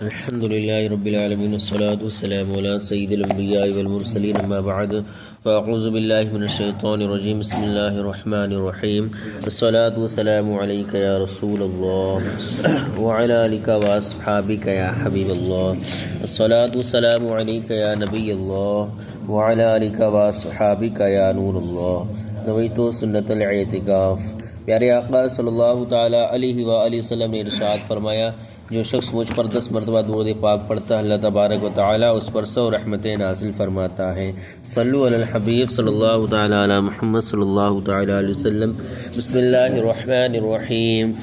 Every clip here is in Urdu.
الحمد لله رب العالمين والصلاة والسلام على سيد الأنبياء والمرسلين أما بعد فأعوذ بالله من الشيطان الرجيم بسم الله الرحمن الرحيم الصلاة والسلام عليك يا رسول الله وعلى آلك وأصحابك يا حبيب الله الصلاة والسلام عليك يا نبي الله وعلى آلك وأصحابك يا نور الله نويت سنة الاعتكاف۔ پیارے آقا صلی اللہ تعالی علیہ وآلہ وسلم نے ارشاد فرمایا، جو شخص مجھ پر 10 مرتبہ درود پاک پڑھتا ہے اللہ تبارک و تعالی اس پر 100 رحمتیں نازل فرماتا ہے۔ صلو علی الحبیب صلی اللہ تعالی علی محمد صلی اللہ تعالی علیہ وسلم۔ بسم اللہ الرحمن الرحیم۔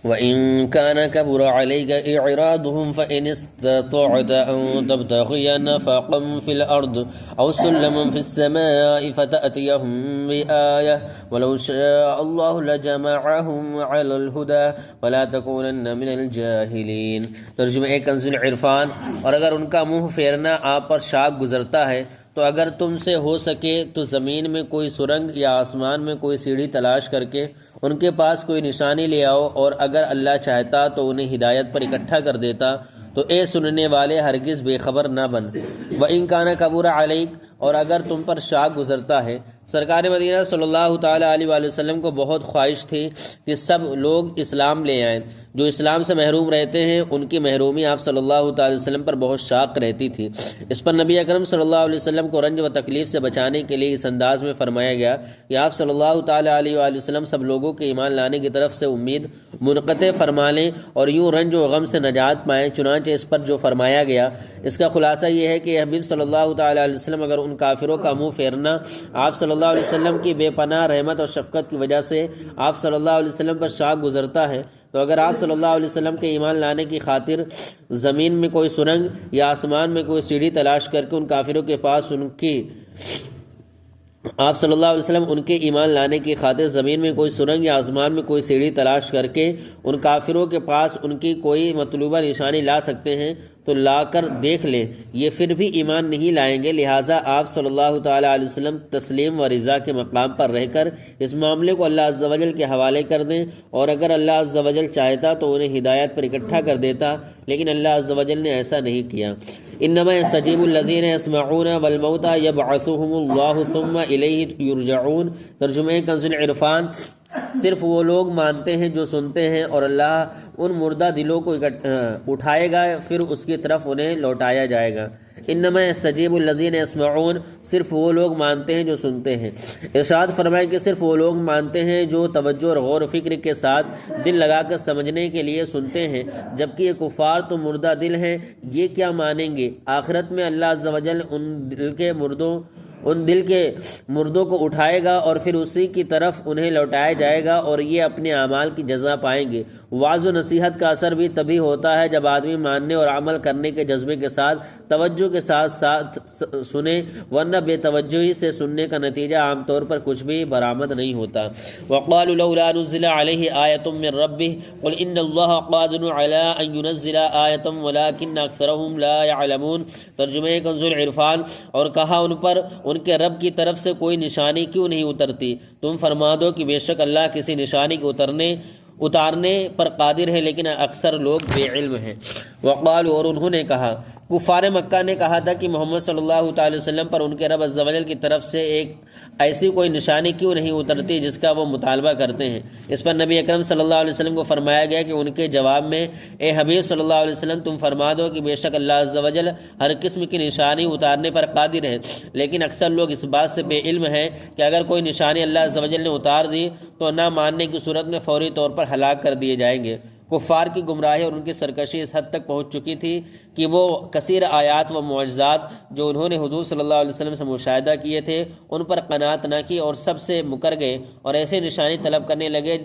وَإِن كَانَ كَبُرَ عَلَيْكَ إِعْرَاضُهُمْ فَإِنِ اسْتَطَعْتَ أَن تَبْتَغِيَ نَفَقًا فِي الْأَرْضِ أَوْ سُلَّمًا فِي السَّمَاءِ فَتَأْتِيَهُم بِآيَةٍ وَلَوْ شَاءَ اللَّهُ لَجَمَعَهُمْ عَلَى الْهُدَى وَلَا تَكُونَنَّ مِنَ الْجَاهِلِينَ۔ ترجمہ کنز العرفان۔ اور اگر ان کا منہ پھیرنا آپ پر شاک گزرتا ہے تو اگر تم سے ہو سکے تو زمین میں کوئی سرنگ یا آسمان میں کوئی سیڑھی تلاش کر کے ان کے پاس کوئی نشانی لے آؤ، اور اگر اللہ چاہتا تو انہیں ہدایت پر اکٹھا کر دیتا۔ تو اے سننے والے ہرگز بے خبر نہ بن۔ وَإِن كَانَ كَبُرَ عَلَيْكَ، اور اگر تم پر شاک گزرتا ہے۔ سرکار مدینہ صلی اللہ تعالی علیہ وآلہ وسلم کو بہت خواہش تھی کہ سب لوگ اسلام لے آئیں۔ جو اسلام سے محروم رہتے ہیں ان کی محرومی آپ صلی اللہ تعالی وسلم پر بہت شاق رہتی تھی۔ اس پر نبی اکرم صلی اللہ علیہ وسلم کو رنج و تکلیف سے بچانے کے لیے اس انداز میں فرمایا گیا کہ آپ صلی اللہ تعالی علیہ وآلہ وسلم سب لوگوں کے ایمان لانے کی طرف سے امید منقطع فرما لیں اور یوں رنج و غم سے نجات پائیں۔ چنانچہ اس پر جو فرمایا گیا اس کا خلاصہ یہ ہے کہ حبیب صلی اللہ تعالی علیہ وسلم اگر ان کافروں کا منہ پھیرنا آپ صلی اللہ علیہ وسلم کی بے پناہ رحمت اور شفقت کی وجہ سے آپ صلی اللہ علیہ وسلم پر شاک گزرتا ہے، تو اگر آپ صلی اللہ علیہ وسلم کے ایمان لانے کی خاطر زمین میں کوئی سرنگ یا آسمان میں کوئی سیڑھی تلاش کر کے ان کافروں کے پاس آپ صلی اللہ علیہ وسلم ان کے ایمان لانے کی خاطر زمین میں کوئی سرنگ یا آسمان میں کوئی سیڑھی تلاش کر کے ان کافروں کے پاس ان کی کوئی مطلوبہ نشانی لا سکتے ہیں تو لا کر دیکھ لیں، یہ پھر بھی ایمان نہیں لائیں گے۔ لہٰذا آپ صلی اللہ تعالی علیہ وسلم تسلیم و رضا کے مقام پر رہ کر اس معاملے کو اللہ عز و جل کے حوالے کر دیں، اور اگر اللہ عز و جل چاہتا تو انہیں ہدایت پر اکٹھا کر دیتا، لیکن اللہ عز و جل نے ایسا نہیں کیا۔ انما یستجیب الذین یسمعون والموتى یبعثهم اللہ ثم الیہ یرجعون۔ ترجمہ کنز العرفان۔ صرف وہ لوگ مانتے ہیں جو سنتے ہیں، اور اللہ ان مردہ دلوں کو اٹھائے گا پھر اس کی طرف انہیں لوٹایا جائے گا۔ انما یستجیب الذین یسمعون، صرف وہ لوگ مانتے ہیں جو سنتے ہیں۔ ارشاد فرمائے کہ صرف وہ لوگ مانتے ہیں جو توجہ اور غور و فکر کے ساتھ دل لگا کر سمجھنے کے لیے سنتے ہیں، جبکہ یہ کفار تو مردہ دل ہیں، یہ کیا مانیں گے؟ آخرت میں اللہ عز و جل ان دل کے مردوں کو اٹھائے گا اور پھر اسی کی طرف انہیں لوٹایا جائے گا، اور یہ اپنے اعمال کی جزا پائیں گے۔ وعظ و نصیحت کا اثر بھی تبھی ہوتا ہے جب آدمی ماننے اور عمل کرنے کے جذبے کے ساتھ توجہ کے ساتھ سنے، ورنہ بے توجہی سے سننے کا نتیجہ عام طور پر کچھ بھی برآمد نہیں ہوتا۔ وقالوا لولا نزل عليه آیۃ من ربہ قل ان اللہ قادر علی ان ينزل آیۃ ولکن اکثرهم لا يعلمون۔ ترجمہ کنز العرفان۔ اور کہا ان پر ان کے رب کی طرف سے کوئی نشانی کیوں نہیں اترتی؟ تم فرما دو کہ بے شک اللہ کسی نشانی کو اتارنے پر قادر ہے، لیکن اکثر لوگ بے علم ہیں۔ وقالوا، اور انہوں نے کہا، کفار مکہ نے کہا تھا کہ محمد صلی اللہ تعالی وسلم پر ان کے رب عز و جل کی طرف سے ایک ایسی کوئی نشانی کیوں نہیں اترتی جس کا وہ مطالبہ کرتے ہیں؟ اس پر نبی اکرم صلی اللہ علیہ وسلم کو فرمایا گیا کہ ان کے جواب میں، اے حبیب صلی اللہ علیہ وسلم تم فرما دو کہ بے شک اللہ عز و جل ہر قسم کی نشانی اتارنے پر قادر ہے، لیکن اکثر لوگ اس بات سے بے علم ہیں کہ اگر کوئی نشانی اللہ عز و جل نے اتار دی تو نہ ماننے کی صورت میں فوری طور پر ہلاک کر دیے جائیں گے۔ کفار کی گمراہی اور ان کی سرکشی اس حد تک پہنچ چکی تھی کہ وہ کثیر آیات و معجزات جو انہوں نے حضور صلی اللہ علیہ وسلم سے مشاہدہ کیے تھے ان پر قناعت نہ کی اور سب سے مکر گئے، اور ایسے نشانی طلب کرنے لگے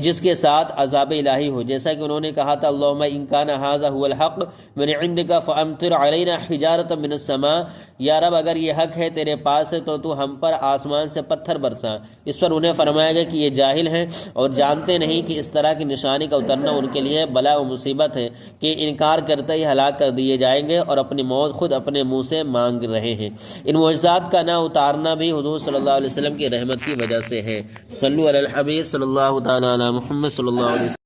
جس کے ساتھ عذاب الہی ہو، جیسا کہ انہوں نے کہا تھا، اللہم ان کان ھذا ھو الحق من عندک فامطر علینا حجارۃ من السماء۔ یا رب اگر یہ حق ہے تیرے پاس ہے تو ہم پر آسمان سے پتھر برسا۔ اس پر انہیں فرمایا گیا کہ یہ جاہل ہیں اور جانتے نہیں کہ اس طرح کی نشانی کا اترنا ان کے لیے بلا و مصیبت ہے کہ انکار کرتے ہی ہلاک کر دیے جائیں گے، اور اپنی موت خود اپنے منہ سے مانگ رہے ہیں۔ ان معجزات کا نہ اتارنا بھی حضور صلی اللہ علیہ وسلم کی رحمت کی وجہ سے ہے۔ صلو علی الحبیب صلی اللہ تعالی علی محمد صلی اللہ علیہ وسلم۔